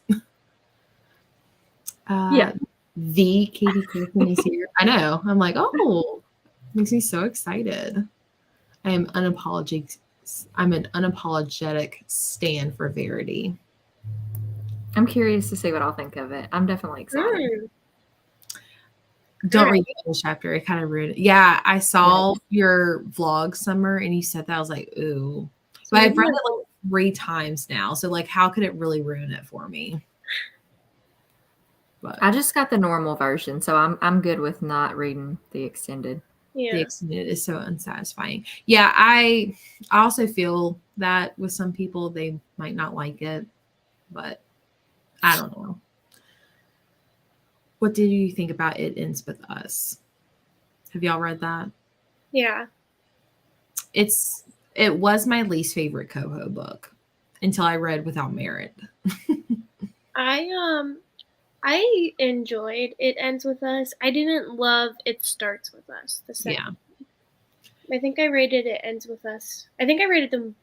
Yeah. The Katie Coulson is here. I know. I'm like, oh, makes me so excited. I'm an unapologetic stand for Verity. I'm curious to see what I'll think of it. I'm definitely excited. Don't read the whole chapter. It kind of ruined it. Yeah, I saw your vlog, Summer, and you said that. I was like, ooh. But I've read it like 3 times now. So, like, how could it really ruin it for me? But I just got the normal version, so I'm good with not reading the extended. the extended is so unsatisfying. Yeah, I also feel that with some people, they might not like it. But I don't know. What did you think about It Ends With Us? Have y'all read that? Yeah. It was my least favorite Coho book until I read Without Merit. I enjoyed It Ends With Us. I didn't love It Starts With Us. The second. I think I rated It Ends With Us. I think I rated them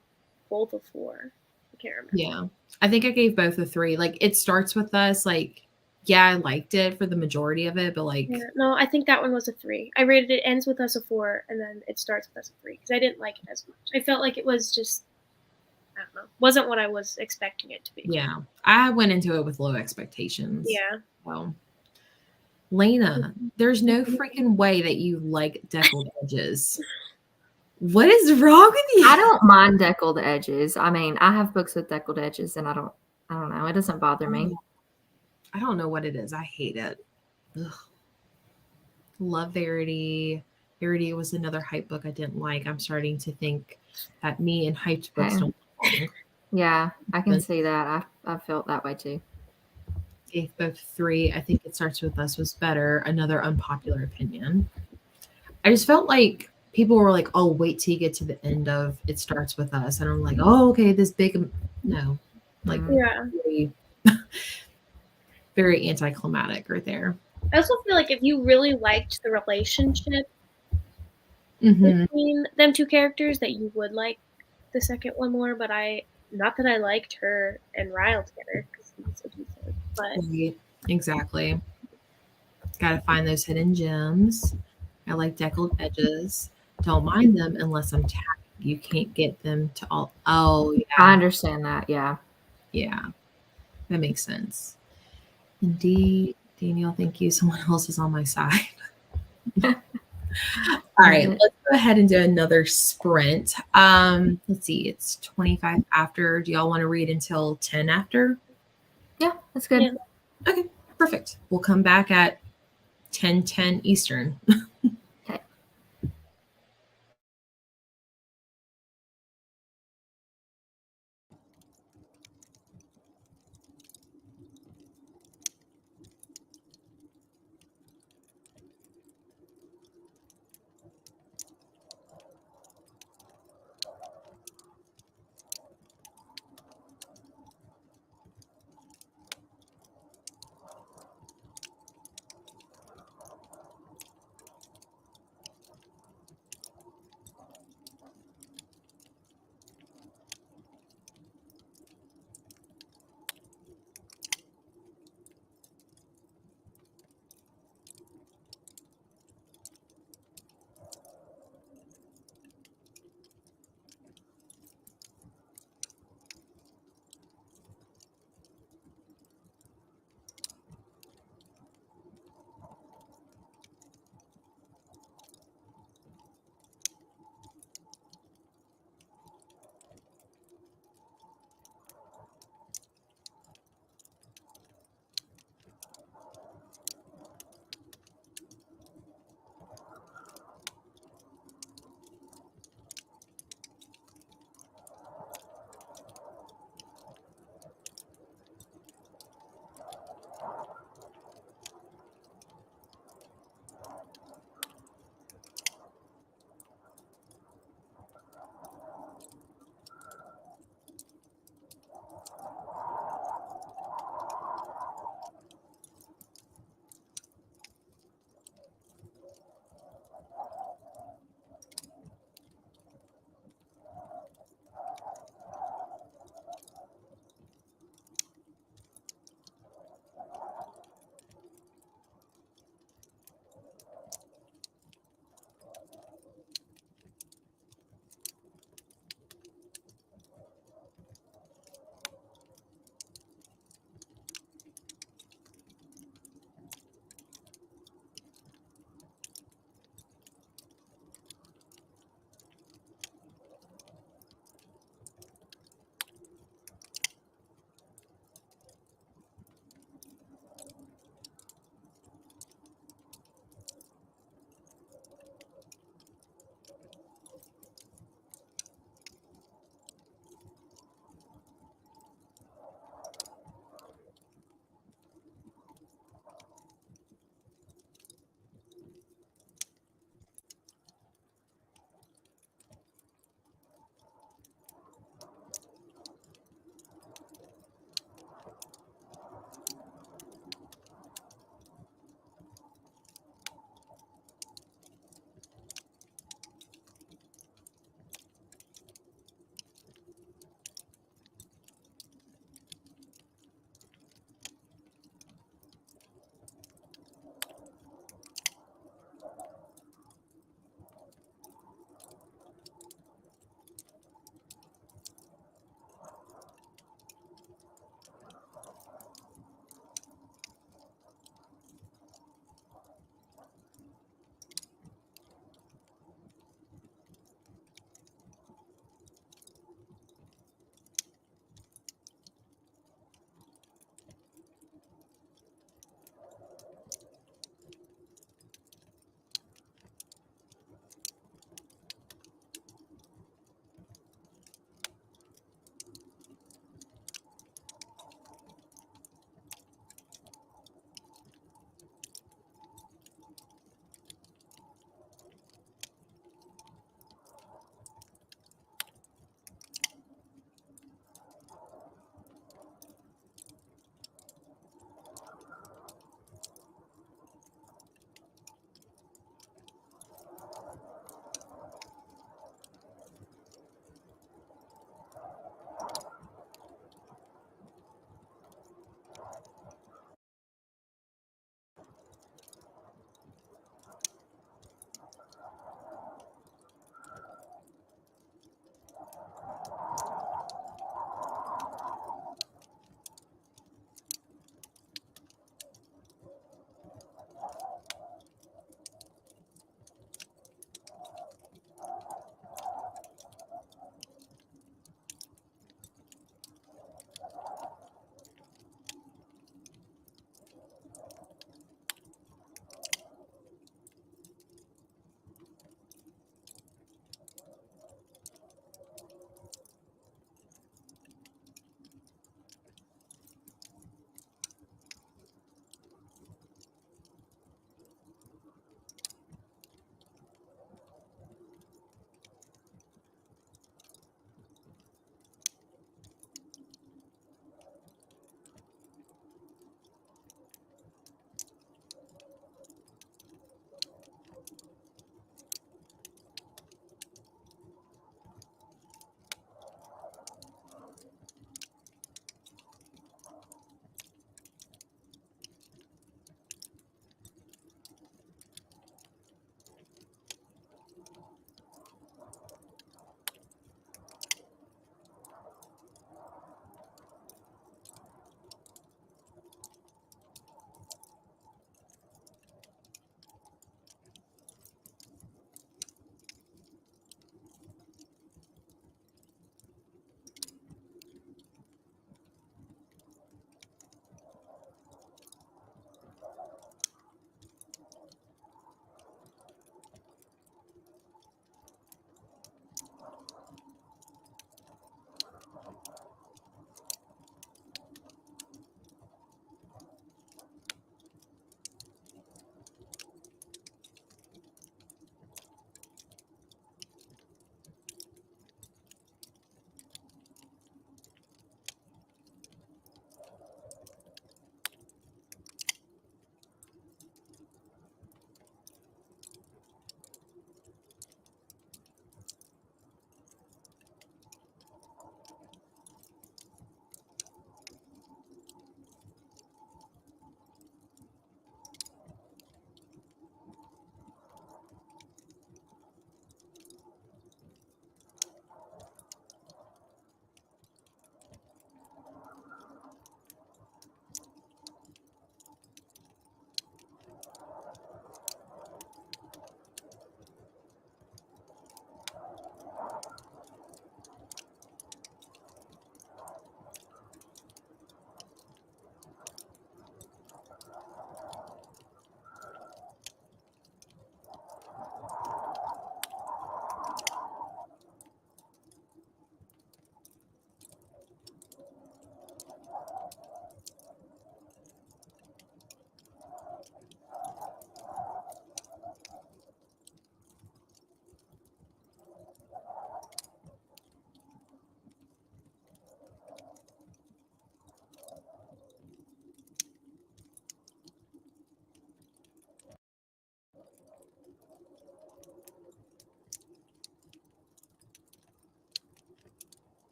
both a 4. I can't remember. Yeah. I think I gave both a 3. Like, It Starts With Us, like, yeah, I liked it for the majority of it, but like no, I think that one was a 3. I rated It Ends With Us a 4, and then It Starts With Us a 3 because I didn't like it as much. I felt like it was just, I don't know, wasn't what I was expecting it to be. Yeah, I went into it with low expectations. Yeah. Well, Lena, there's no freaking way that you like deckled edges. What is wrong with you? I don't mind deckled edges. I mean, I have books with deckled edges, and I don't know. It doesn't bother me. I don't know what it is. I hate it. Ugh. Love Verity. Verity was another hype book I didn't like. I'm starting to think that me and hyped books don't belong. Yeah, I can see that. I felt that way too. Gave both 3. I think It Starts With Us was better. Another unpopular opinion. I just felt like people were like, "Oh, wait till you get to the end of It Starts With Us," and I'm like, "Oh, okay, this big no." Like, very, very anticlimactic right there. I also feel like if you really liked the relationship between them two characters, that you would like the second one more. But not that I liked her and Ryle together because he's abusive. But exactly, gotta find those hidden gems. I like deckled edges. Don't mind them unless I'm tapping. You can't get them to all. Oh, yeah. I understand that. Yeah. Yeah, that makes sense. Indeed. Daniel, thank you. Someone else is on my side. All right, let's go ahead and do another sprint. Let's see, it's 25 after. Do y'all want to read until 10 after? Yeah, that's good. Yeah. Okay, perfect. We'll come back at 10:10 Eastern. Okay.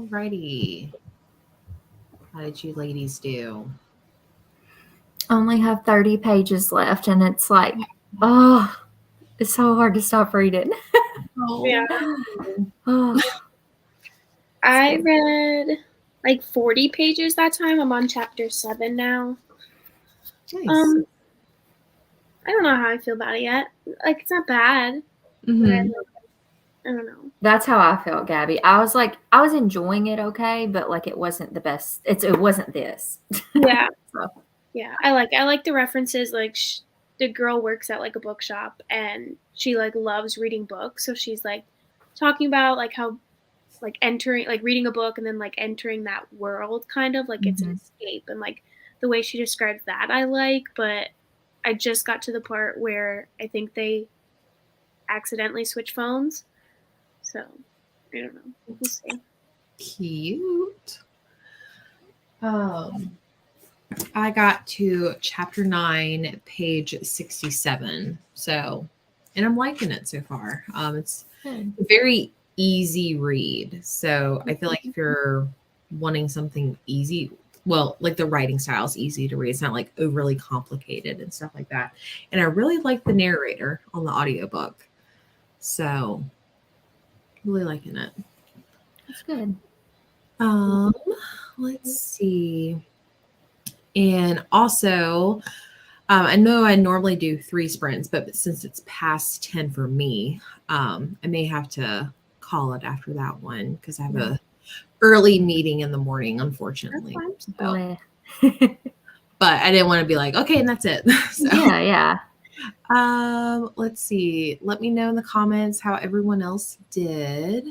Alrighty. How did you ladies do? Only have 30 pages left, and it's like, oh, it's so hard to stop reading. Yeah. Oh, I read like 40 pages that time. I'm on chapter 7 now. Nice. I don't know how I feel about it yet. Like, it's not bad. Mhm. I don't know. that's how I felt, Gabby. I was enjoying it okay, but like it wasn't the best. It wasn't this. Yeah. So. Yeah. I like the references. Like, the girl works at like a bookshop and she like loves reading books. So she's like talking about like how like entering, like reading a book and then like entering that world kind of like it's an escape. And like the way she describes that I like, but I just got to the part where I think they accidentally switch phones. So I don't know. We'll see. Cute. I got to chapter 9, page 67. So, and I'm liking it so far. It's a very easy read. So I feel like if you're wanting something easy, well, like the writing style is easy to read. It's not like overly complicated and stuff like that. And I really like the narrator on the audiobook. So really liking it. That's good. Let's see. And also, I know I normally do 3 sprints, but since it's past 10 for me, I may have to call it after that one because I have a early meeting in the morning, unfortunately. So, but I didn't want to be like, okay, and that's it. So, yeah. Let's see. Let me know in the comments how everyone else did.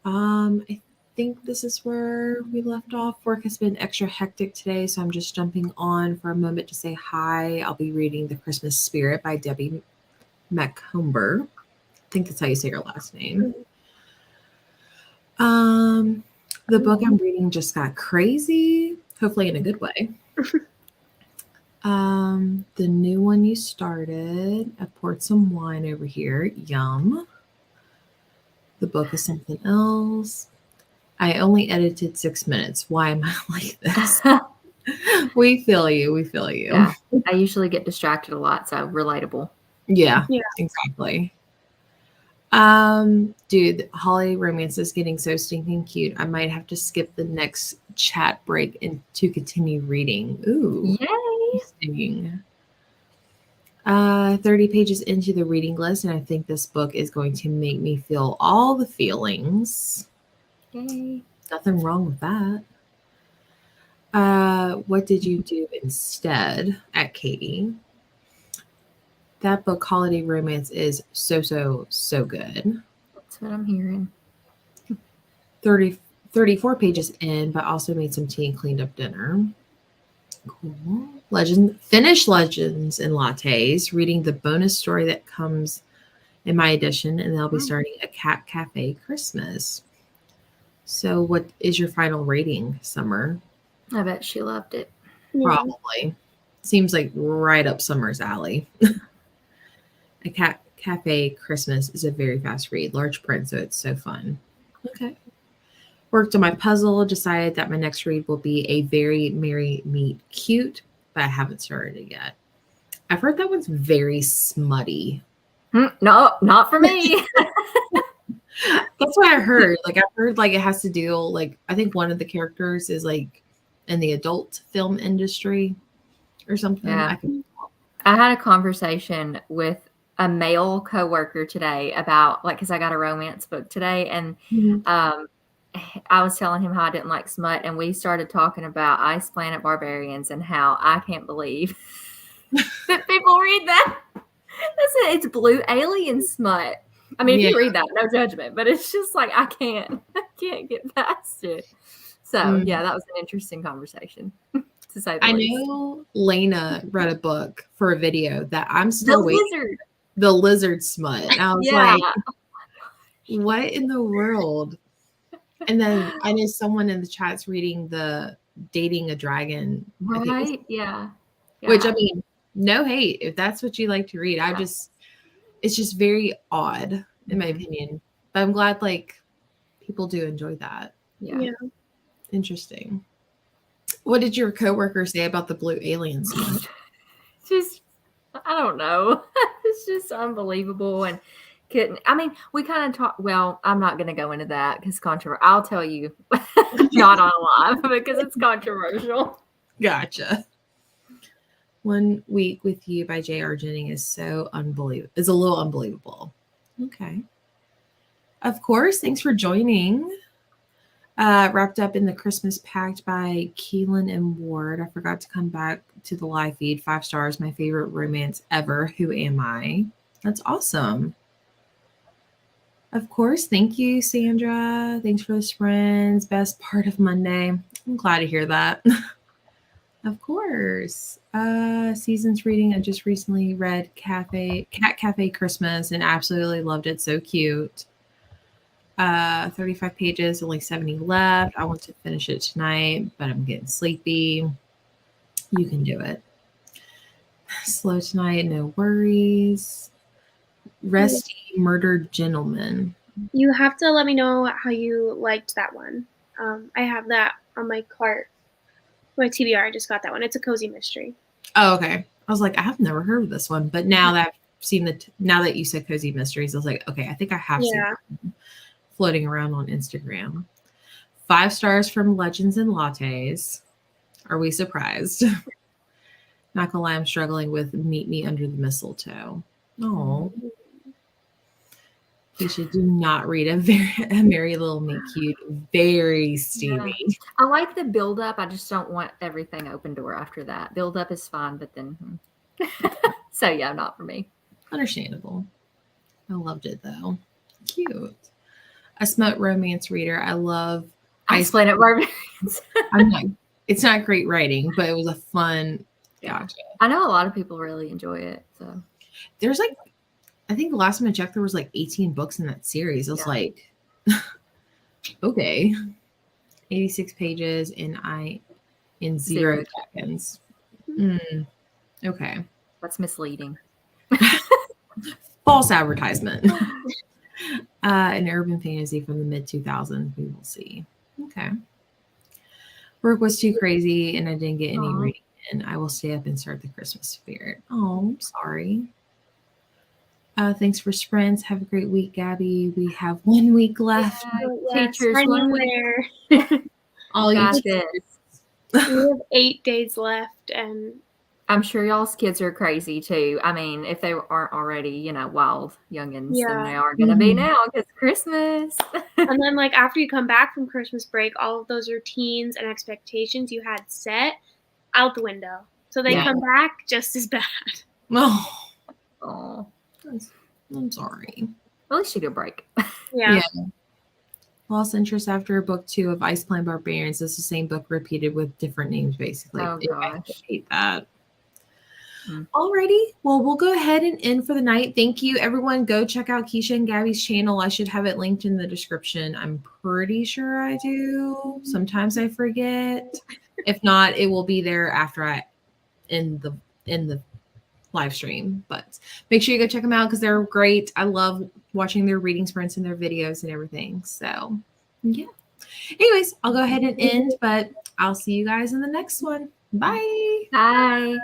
I think this is where we left off. Work has been extra hectic today, so I'm just jumping on for a moment to say hi. I'll be reading The Christmas Spirit by Debbie Macomber. I think that's how you say her last name. The book I'm reading just got crazy, hopefully in a good way. The new one you started. I poured some wine over here. Yum. The book is something else. I only edited 6 minutes. Why am I like this? We feel you. We feel you. Yeah, I usually get distracted a lot, so relatable. Yeah, exactly. Dude, holiday romance is getting so stinking cute. I might have to skip the next chat break and to continue reading. Ooh. Yay. 30 pages into the reading list, and I think this book is going to make me feel all the feelings. Yay. Nothing wrong with that. What did you do instead at Katie? That book, Holiday Romance, is so good. That's what I'm hearing. 34 pages in, but also made some tea and cleaned up dinner. Cool. Finish Legends and Lattes, reading the bonus story that comes in my edition, and they'll be starting a Cat Cafe Christmas. So what is your final rating, Summer? I bet she loved it. Probably. Seems like right up Summer's alley. A Cat Cafe Christmas is a very fast read, large print, so it's so fun. Okay. Worked on my puzzle, decided that my next read will be A Very Merry Meet Cute, but I haven't started it yet. I've heard that one's very smutty. No, not for me. That's what I heard. Like, I've heard like it has to deal, like, I think one of the characters is like in the adult film industry or something. Yeah. I had a conversation with a male coworker today about, like, because I got a romance book today, and I was telling him how I didn't like smut, and we started talking about Ice Planet Barbarians and how I can't believe that people read that. It's blue alien smut. I mean, if you read that, no judgment, but it's just like I can't get past it. So yeah, that was an interesting conversation. To say the least. Know Lena read a book for a video that I'm still waiting. Lizard. The lizard smut. And I was like, what in the world? And then I know someone in the chat's reading the Dating a Dragon. Right? Yeah. Which, I mean, no hate if that's what you like to read. It's just very odd in my opinion. But I'm glad like people do enjoy that. Yeah. Interesting. What did your coworker say about the blue alien scene? Just, I don't know. It's just unbelievable. And we kind of talk. Well, I'm not going to go into that because I'll tell you, not on live because it's controversial. Gotcha. 1 Week with You by J.R. Jennings is so unbelievable. It's a little unbelievable. Okay. Of course. Thanks for joining. Wrapped up in the Christmas Pact by Keelan and Ward. I forgot to come back to the live feed. 5 stars. My favorite romance ever. Who am I? That's awesome. Of course. Thank you, Sandra. Thanks for the sprints. Best part of Monday. I'm glad to hear that. Of course. Seasons reading. I just recently read Cat Cafe Christmas and absolutely loved it. So cute. 35 pages, only 70 left. I want to finish it tonight, but I'm getting sleepy. You can do it. Slow tonight, no worries. Resty Murdered Gentleman. You have to let me know how you liked that one. I have that on my cart. My TBR, I just got that one. It's a cozy mystery. Oh, okay. I was like, I have never heard of this one, but now that I've seen now that you said cozy mysteries, I was like, okay, I think I have seen it floating around on Instagram. 5 stars from Legends and Lattes. Are we surprised? Not gonna lie, I'm struggling with Meet Me Under the Mistletoe. Oh. You should do not read a Merry Little Meet Cute. Very steamy. Yeah. I like the build up. I just don't want everything open door after that. Build up is fine, but then so yeah, not for me. Understandable. I loved it though. Cute. A smut romance reader. I love Ice Planet Barbarians. It's not great writing, but it was a fun. Gotcha. I know a lot of people really enjoy it. So there's like, I think the last time I checked, there was like 18 books in that series. I was like, okay, 86 pages in 0 seconds. Okay, that's misleading. False advertisement. An urban fantasy from the mid 2000s. We will see. Okay. Work was too crazy, and I didn't get any reading in. I will stay up and start the Christmas spirit. Oh, I'm sorry. Thanks for sprints. Have a great week, Gabby. We have 1 week left. Teachers, 1 week. All you got this. We have 8 days left, and I'm sure y'all's kids are crazy too. I mean, if they aren't already, wild youngins, then they are going to be now because Christmas. And then, like, after you come back from Christmas break, all of those routines and expectations you had set out the window. So they come back just as bad. Oh, I'm sorry. At least you get a break. Yeah. Lost interest after book 2 of Ice Planet Barbarians. It's the same book repeated with different names, basically. Oh, gosh. I hate that. Alrighty. Well, we'll go ahead and end for the night. Thank you, everyone. Go check out Keisha and Gabby's channel. I should have it linked in the description. I'm pretty sure I do. Sometimes I forget. If not, it will be there after I end the live stream. But make sure you go check them out because they're great. I love watching their reading sprints and their videos and everything. So, yeah. Anyways, I'll go ahead and end, but I'll see you guys in the next one. Bye. Bye.